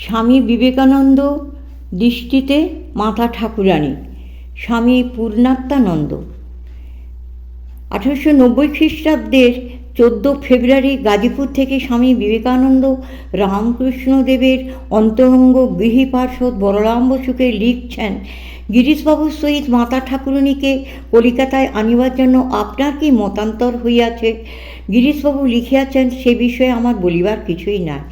স্বামী বিবেকানন্দ দৃষ্টিতে মাতা ঠাকুরানী, স্বামী পূর্ণাত্মানন্দ। 1890 খ্রিস্টাব্দের 14 ফেব্রুয়ারি গাজীপুর থেকে স্বামী বিবেকানন্দ রামকৃষ্ণদেবের অন্তরঙ্গ গৃহী পার্ষদ বলরাম বসুকে লিখছেন, গিরিশবাবুর সহিত মাতা ঠাকুরানীকে কলিকাতায় আনিবার জন্য আপনার কি মতান্তর হইয়াছে? গিরিশবাবু লিখিয়াছেন, সে বিষয়ে আমার বলিবার কিছুই নাই।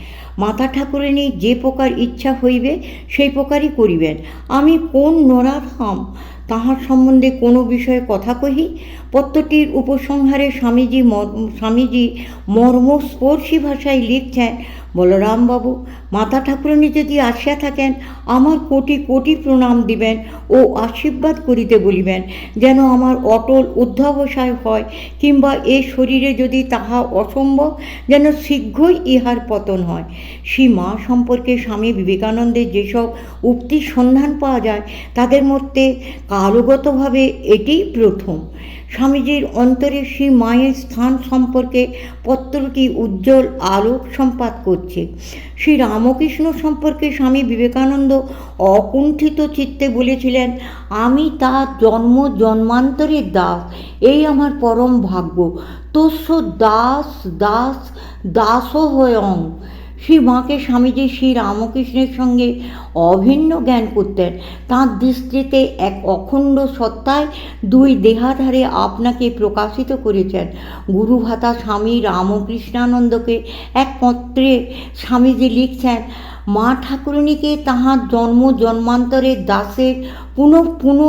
মাতা ঠাকুরানী যে প্রকার ইচ্ছা হইবে সেই প্রকারই করিবেন। আমি কোন নরার হাম তাহার সম্বন্ধে কোনো বিষয়ে কথা কহি? পত্রটির উপসংহারে স্বামীজি মর্মস্পর্শী ভাষায় লিখছেন, বলরামবাবু, মাতা ঠাকুরানী যদি আসিয়া থাকেন, আমার কোটি কোটি প্রণাম দিবেন ও আশীর্বাদ করিতে বলিবেন, যেন আমার অটল অধ্যবসায় হয়, কিংবা এ শরীরে যদি তাহা অসম্ভব, যেন শীঘ্রই ইহার পতন হয়। শ্রী মা সম্পর্কে স্বামী বিবেকানন্দের যেসব উক্তির সন্ধান পাওয়া যায়, তাদের মধ্যে কালগতভাবে এটিই প্রথম। স্বামীজির অন্তরে শ্রী মায়ের স্থান সম্পর্কে পত্রটি উজ্জ্বল আলোক সম্পাদ করছে। শ্রী রামকৃষ্ণ সম্পর্কে স্বামী বিবেকানন্দ অকুণ্ঠিত চিত্তে বলেছিলেন, আমি তার জন্ম জন্মান্তরের দাস, এই আমার পরম ভাগ্য। তস্য দাস দাস দাসও হয়ং। শ্রী মাকে স্বামীজি শ্রী রামকৃষ্ণের সঙ্গে অভিন্ন জ্ঞান করতেন। তাঁর দৃষ্টিতে এক অখণ্ড সত্তায় দুই দেহাধারে আপনাকে প্রকাশিত করেছেন। গুরুভাতা স্বামী রামকৃষ্ণানন্দকে এক পত্রে স্বামীজি লিখছেন, মা ঠাকুরানীকে তাহার জন্ম জন্মান্তরের দাসের পুনঃ পুনঃ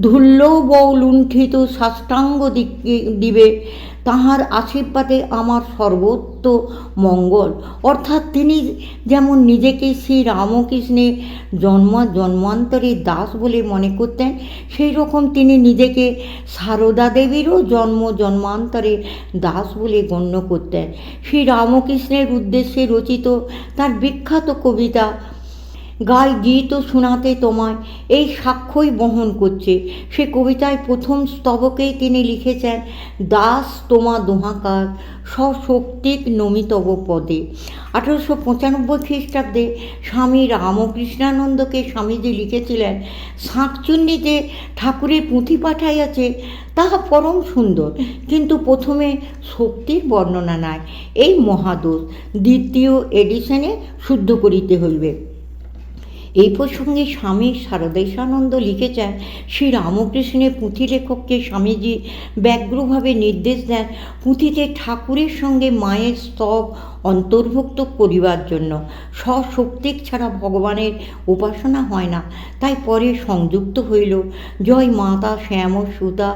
ধুল্লবলুণ্ঠিত সাষ্টাঙ্গ দিবে, তাহার আশীর্বাদে আমার সর্বত্র মঙ্গল। অর্থাৎ তিনি যেমন নিজেকে শ্রী রামকৃষ্ণের জন্মান্তরের দাস বলে মনে করতেন, সেই রকম তিনি নিজেকে সারদা দেবীরও জন্মান্তরের দাস বলে গণ্য করতেন। শ্রী রামকৃষ্ণের উদ্দেশ্যে রচিত তার বিখ্যাত কবিতা গাই গীত শোনাতে তোমায়, এই সাক্ষ্যই বহন করছে। সে কবিতায় প্রথম স্তবকেই তিনি লিখেছেন, দাস তোমা দোহাকার সশক্তিক নমিতব পদে। 1895 খ্রিস্টাব্দে স্বামী রামকৃষ্ণানন্দকে স্বামীজি লিখেছিলেন, শাঁকচুন্নি যে ঠাকুরের পুঁথি পাঠাইয়াছে তাহা পরম সুন্দর, কিন্তু প্রথমে শক্তির বর্ণনা নাই, এই মহাদোষ, দ্বিতীয় এডিশনে শুদ্ধ করিতে হইবে। এই প্রসঙ্গে স্বামী শারদেশানন্দ লিখেছেন, শ্রী রামকৃষ্ণের পুঁথি লেখককে স্বামীজি ব্যগ্রভাবে নির্দেশ দেন পুঁথিতে ঠাকুরের সঙ্গে মায়ের স্তব অন্তর্ভুক্ত করিবার জন্য। স্বশক্তিক ছাড়া ভগবানের উপাসনা হয় না, তাই পরে সংযুক্ত হইল, জয় মাতা শ্যাম সুতা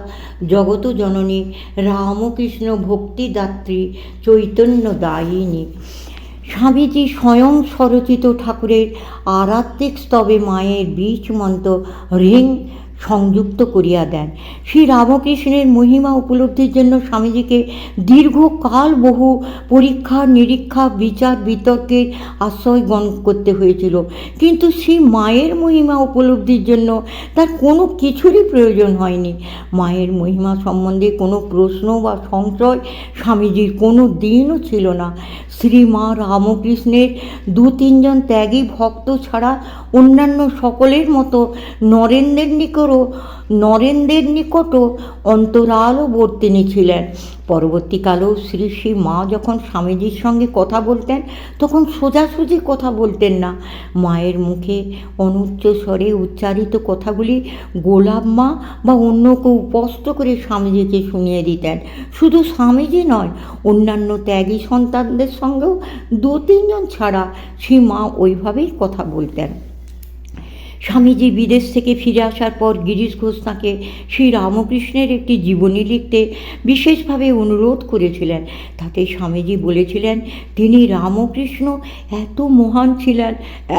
জগত জননী রামকৃষ্ণ ভক্তিদাত্রী চৈতন্য দায়িনী। স্বামীজি স্বয়ং স্বরচিত ঠাকুরের আরাত্মিক স্তবে মায়ের বীজ মন্ত্র রিং সংযুক্ত করিয়া দেন। শ্রী রামকৃষ্ণের মহিমা উপলব্ধির জন্য স্বামীজিকে দীর্ঘকাল বহু পরীক্ষা নিরীক্ষা বিচার বিতর্কের আশ্রয় গ্রহণ করতে হয়েছিল, কিন্তু শ্রী মায়ের মহিমা উপলব্ধির জন্য তার কোনো কিছুরই প্রয়োজন হয়নি। মায়ের মহিমা সম্বন্ধে কোনো প্রশ্ন বা সংশয় স্বামীজির কোনো দিনও ছিল না। শ্রী মা রামকৃষ্ণের 2-3 ত্যাগী ভক্ত ছাড়া অন্যান্য সকলের মতো নরেন্দ্রের নিকটও অন্তরালবর্তিনী ছিলেন। পরবর্তীকালেও শ্রী শ্রী মা যখন স্বামীজির সঙ্গে কথা বলতেন, তখন সোজাসুজি কথা বলতেন না। মায়ের মুখে অনুচ্চ স্বরে উচ্চারিত কথাগুলি গোলাপ মা বা অন্য কেউ স্পষ্ট করে স্বামীজিকে শুনিয়ে দিতেন। শুধু স্বামীজি নয়, অন্যান্য ত্যাগী সন্তানদের সঙ্গেও 2-3 ছাড়া শ্রী মা ওইভাবেই কথা বলতেন। স্বামীজি বিদেশ থেকে ফিরে আসার পর গিরিশ ঘোষ তাঁকে শ্রী রামকৃষ্ণের একটি জীবনী লিখতে বিশেষভাবে অনুরোধ করেছিলেন। তাতে স্বামীজি বলেছিলেন, তিনি রামকৃষ্ণ এত মহান ছিলেন,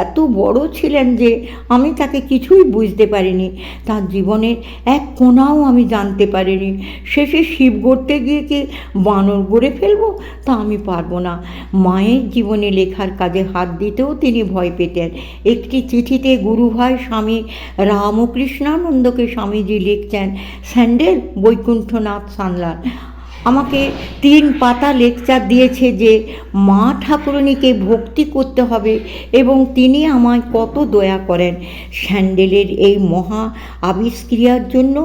এত বড় ছিলেন যে আমি তাকে কিছুই বুঝতে পারিনি, তার জীবনের এক কোণাও আমি জানতে পারিনি। শেষে শিব গড়তে গিয়ে কি বানর গড়ে ফেলবো, তা আমি পারবো না। মায়ের জীবনে লেখার কাজে হাত দিতেও তিনি ভয় পেতেন। একটি চিঠিতে গুরুভাই স্বামী রামকৃষ্ণানন্দকে স্বামীজি লিখছেন, স্যান্ডেল বৈকুণ্ঠনাথ সান্যাল, আমাকে 3 পাতা লেকচার দিয়েছে যে মা ঠাকুরানীকে ভক্তি করতে হবে এবং তিনি আমায় কত দয়া করেন। স্যান্ডেলের এই মহা আবিষ্ক্রিয়ার জন্য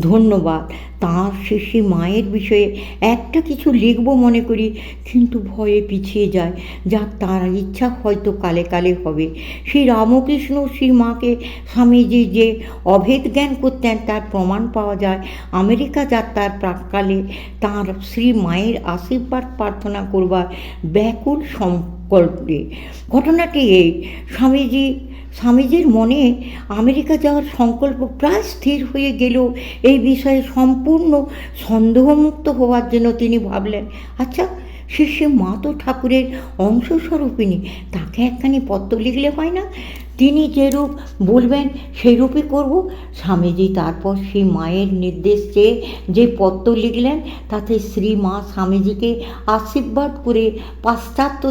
ধন্যবাদ। তাঁর শিশি মায়ের বিষয়ে একটা কিছু লিখব মনে করি, কিন্তু ভয়ে পিছিয়ে যায়। যাক, তার ইচ্ছা হয়তো কালে কালে হবে। শ্রী রামকৃষ্ণ শ্রী মাকে স্বামীজি যে অভেদ জ্ঞান করতেন তার প্রমাণ পাওয়া যায় আমেরিকা যাত্রার প্রাক্কালে তাঁর শ্রী মায়ের আশীর্বাদ প্রার্থনা করবার ব্যাকুল সংকল্পে। ঘটনাটি এই, স্বামীজির মনে আমেরিকা যাওয়ার সংকল্প প্রায় স্থির হয়ে গেলেও এই বিষয়ে সম্পূর্ণ সন্দেহমুক্ত হওয়ার জন্য তিনি ভাবলেন, আচ্ছা, শিষ্য মা তো ঠাকুরের অংশস্বরূপিণী, তাকে একখানি পত্র লিখলে হয় না? তিনি যেরূপ বলবেন সেইরূপই করব। স্বামীজি তারপর সেই মায়ের নির্দেশ চেয়ে যে পত্র লিখলেন তাতে শ্রী মা স্বামীজিকে আশীর্বাদ করে পাশ্চাত্য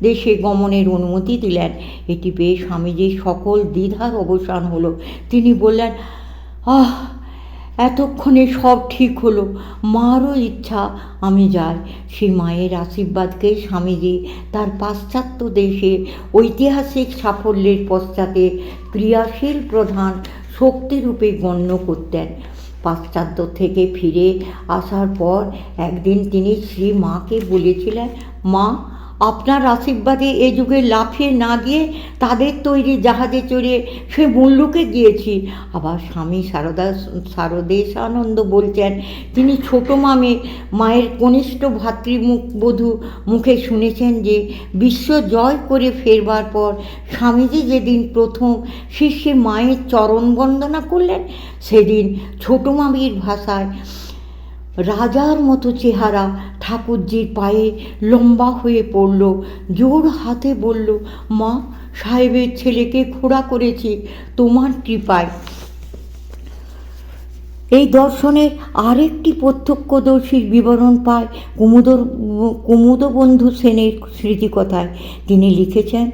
দেশে গমনের অনুমতি দিলেন। এটি পেয়ে স্বামীজির সকল দ্বিধার অবসান হলো। তিনি বললেন, আহ, এতক্ষণে সব ঠিক হলো, মারও ইচ্ছা আমি যাই। সেই মায়ের আশীর্বাদকে স্বামীজি তার পাশ্চাত্য দেশে ঐতিহাসিক সাফল্যের পশ্চাতে ক্রিয়াশীল প্রধান শক্তিরূপে গণ্য করতেন। পাশ্চাত্য থেকে ফিরে আসার পর একদিন তিনি শ্রী মাকে বলেছিলেন, মা, আপনার আশীর্বাদে এ যুগে লাফিয়ে না গিয়ে তাদের তৈরি জাহাজে চড়ে সে মুল্লুকে গিয়েছি। আবার স্বামী শারদেশানন্দ বলছেন, তিনি ছোট মায়ের কনিষ্ঠ ভাতৃবধূ মুখে শুনেছেন যে বিশ্ব জয় করে ফেরবার পর স্বামীজি যেদিন প্রথম শিষ্যে মায়ের চরণ বন্দনা করলেন, সেদিন ছোট মামির ভাষায় রাজার মতো চেহারা ঠাকুরজির পায়ে লম্বা হয়ে পড়ল, জোর হাতে বলল, মা, সাহেবের ছেলেকে খোড়া করেছি তোমার কৃপায়। এই দর্শনের আরেকটি প্রত্যক্ষদর্শীর বিবরণ পায় কুমুদবন্ধু সেনের স্মৃতিকথায়। তিনি লিখেছেন,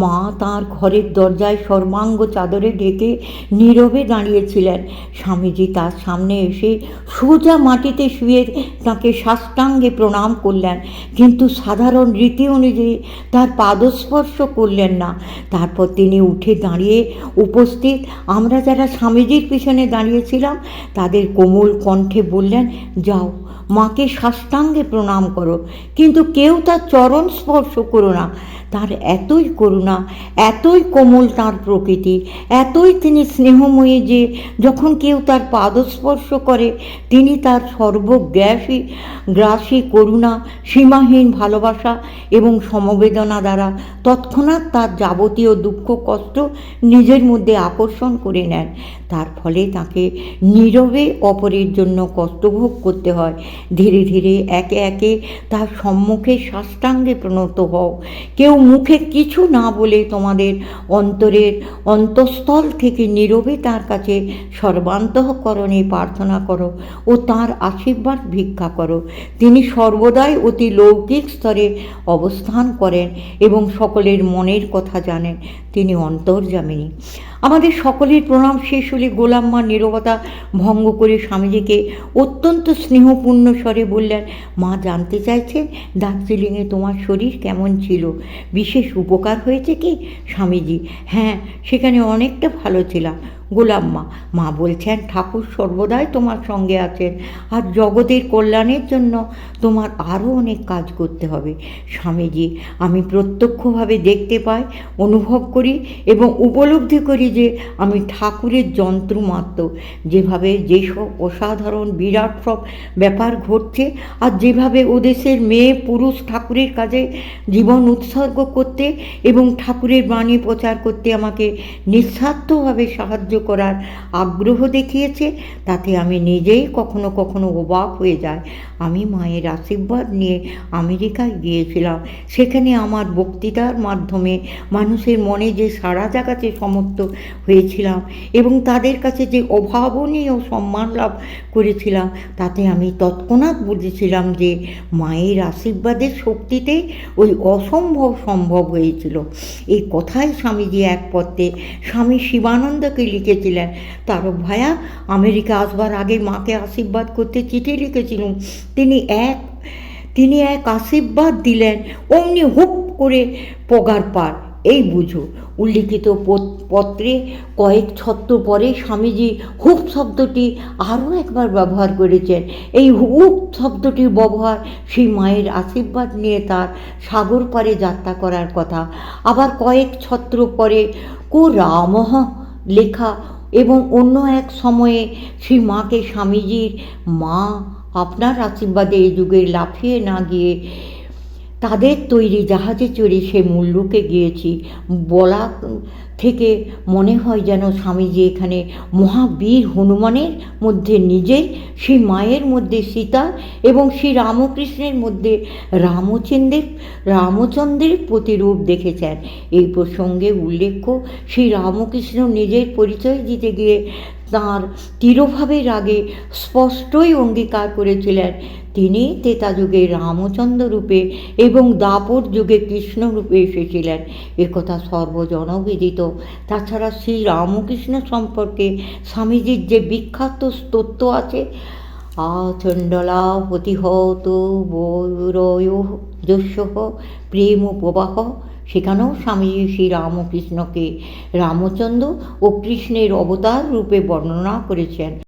মা তাঁর ঘরের দরজায় সর্বাঙ্গ চাদরে ঢেকে নীরবে দাঁড়িয়েছিলেন। স্বামীজি তার সামনে এসে সোজা মাটিতে শুয়ে তাঁকে সাষ্টাঙ্গে প্রণাম করলেন, কিন্তু সাধারণ রীতি অনুযায়ী তার পাদস্পর্শ করলেন না। তারপর তিনি উঠে দাঁড়িয়ে উপস্থিত আমরা যারা স্বামীজির পিছনে দাঁড়িয়েছিলাম তাদের কোমল কণ্ঠে বললেন, যাও, মাকে সাষ্টাঙ্গে প্রণাম করো, কিন্তু কেউ তার চরণ স্পর্শ করো না। তার এতই করুণা, এতই কোমল তাঁর প্রকৃতি, এতই তিনি স্নেহময়ী যে যখন কেউ তার পাদস্পর্শ করে তিনি তার সর্বগ্রাসী করুণা, সীমাহীন ভালোবাসা এবং সমবেদনা দ্বারা তৎক্ষণাৎ তার যাবতীয় দুঃখ কষ্ট নিজের মধ্যে আকর্ষণ করে নেন। তার ফলে তাকে নীরবে অপরের জন্য কষ্টভোগ করতে হয়। ধীরে ধীরে একে একে তার সম্মুখে সাষ্টাঙ্গে প্রণত হও। কেউ মুখে কিছু না বলে তোমাদের অন্তরের অন্তঃস্থল থেকে নীরবে তার কাছে সর্বান্তঃকরণে প্রার্থনা করো ও তাঁর আশীর্বাদ ভিক্ষা করো। তিনি সর্বদাই অতি লৌকিক স্তরে অবস্থান করেন এবং সকলের মনের কথা জানেন। তিনি অন্তর্যামিনী। আমাদের সকলের প্রণাম শেষ হলে গোলাম মা নীরবতা ভঙ্গ করে স্বামীজিকে অত্যন্ত স্নেহপূর্ণ স্বরে বললেন, মা জানতে চাইছেন দার্জিলিংয়ে তোমার শরীর কেমন ছিল, বিশেষ উপকার হয়েছে কি? স্বামীজি, হ্যাঁ, সেখানে অনেকটা ভালো ছিলাম। গোলাম মা বলছেন, ঠাকুর সর্বদাই তোমার সঙ্গে আছেন আর জগতের কল্যাণের জন্য তোমার আরও অনেক কাজ করতে হবে। স্বামীজি, আমি প্রত্যক্ষভাবে দেখতে পাই, অনুভব করি এবং উপলব্ধি করি যে আমি ঠাকুরের যন্ত্র মাত্র। যেভাবে যেসব অসাধারণ বিরাট সব ব্যাপার ঘটছে আর যেভাবে ওদেশের মেয়ে পুরুষ ঠাকুরের কাজে জীবন উৎসর্গ করতে এবং ঠাকুরের বাণী প্রচার করতে আমাকে নিঃস্বার্থভাবে সাহায্য করার আগ্রহ দেখিয়েছে, তাতে আমি নিজেই কখনো কখনো অবাক হয়ে যাই। আমি মায়ের আশীর্বাদ নিয়ে আমেরিকায় গিয়েছিলাম। সেখানে আমার বক্তৃতার মাধ্যমে মানুষের মনে যে সাড়া জাগাতে সমর্থ হয়েছিলাম এবং তাদের কাছে যে অভাবনীয় সম্মান লাভ করেছিলাম, তাতে আমি তৎক্ষণাৎ বুঝেছিলাম যে মায়ের আশীর্বাদের শক্তিতেই ওই অসম্ভব সম্ভব হয়েছিল। এই কথাই স্বামীজি এক পত্রে স্বামী শিবানন্দকে লিখে লিখেছিলেন, তারক ভায়া আমেরিকা আসবার আগে মাকে আশীর্বাদ করতে চিঠি লিখেছিলুম। তিনি এক আশীর্বাদ দিলেন, অমনি হুপ করে পগার পার। এই বুঝো। উল্লিখিত পত্রে কয়েক ছত্র পরে স্বামীজি হুপ শব্দটি আরও একবার ব্যবহার করেছেন। এই হুপ শব্দটির ব্যবহার সেই মায়ের আশীর্বাদ নিয়ে তার সাগর পারে যাত্রা করার কথা। আবার কয়েক ছত্র পরে কো রামঃ লেখা এবং অন্য এক সময়ে সেই মাকে স্বামীজির মা আপনার আশীর্বাদে এই যুগে লাফিয়ে না গিয়ে তাদের তৈরি জাহাজে চড়ে সে মুল্লুকে গিয়েছি বলা থেকে মনে হয় যেন স্বামীজি এখানে মহাবীর হনুমানের মধ্যে নিজের, সেই মায়ের মধ্যে সীতা এবং শ্রী রামকৃষ্ণের মধ্যে রামচন্দ্রের প্রতিরূপ দেখেছেন। এই প্রসঙ্গে উল্লেখ্য, শ্রী রামকৃষ্ণ নিজের পরিচয় দিতে গিয়ে তাঁর তিরোভাবের আগে স্পষ্টই অঙ্গীকার করেছিলেন তিনি ত্রেতা যুগে রামচন্দ্র রূপে এবং দ্বাপর যুগে কৃষ্ণ রূপে এসেছিলেন, একথা সর্বজনবিদিত। তাছাড়া শ্রী রামকৃষ্ণ সম্পর্কে স্বামীজির যে বিখ্যাত স্তোত্র আছে, আচণ্ডলা প্রতিহত বৈরয় যস্য প্রেম প্রবাহ, সেখানেও স্বামীজি শ্রী রামকৃষ্ণকে রামচন্দ্র ও কৃষ্ণের অবতার রূপে বর্ণনা করেছেন।